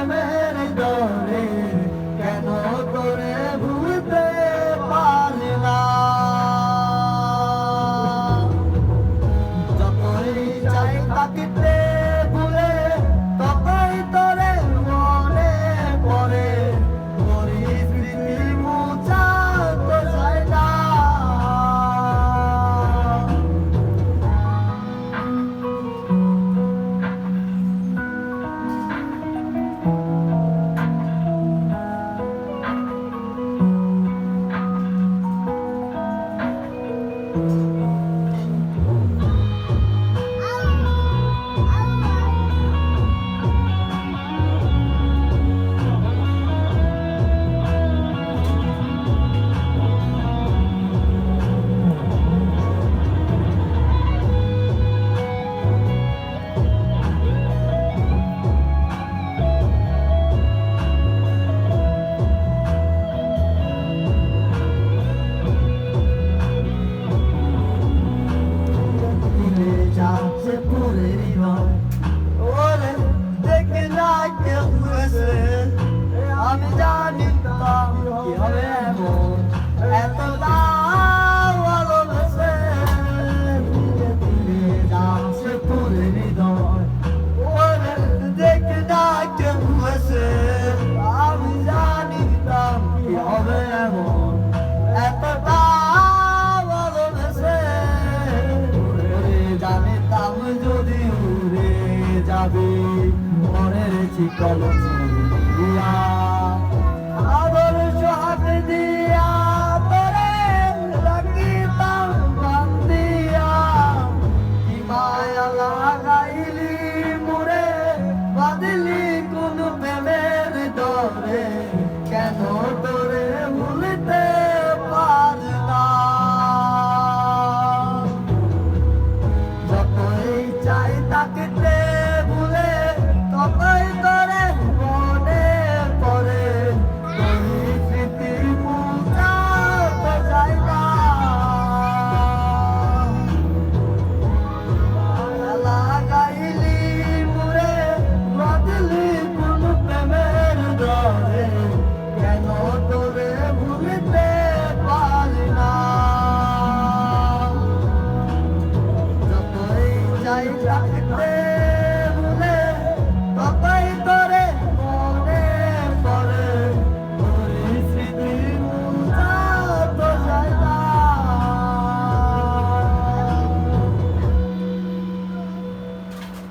প্রেমের ডরে কেন তোরে ভুলতে পারি না। যতই চাই তাকিতে ভুলে ততই তোরে মনে পড়ে, পরিস্থিতি মুছাতে চাই না। যাচ্ছে পুরে হৃদয় ওরে দেখে না কেউ এসে, আমি জানি কি হবে এমন এতটা ভালোবেসে। ধীরে ধীরে যাচ্ছে পুরে হৃদয় ওরে দেখে না কেউ এসে, আমি জানি কি হবে এমন এতটা জানিতাম যদি উড়ে যাবে মনের চিকন দিয়া আদর সোহাগ দিয়া তোরে রাখিতাম বান্ধিয়া। কি মায়া লাগাইলি মোরে বাঁধলি কোন প্রেমের ডরে, কেন তোরে ভুলতে পারি না। চাই তাকিতে ভুলে ততই তোরে মনে পড়ে, স্মৃতি মুছাতে চাই না। লাগাইলি মোরে বাঁধলি কোন প্রেমের ডরে, কেন তোরে ভুলতে পারি না। চাই রাখতে ভুলে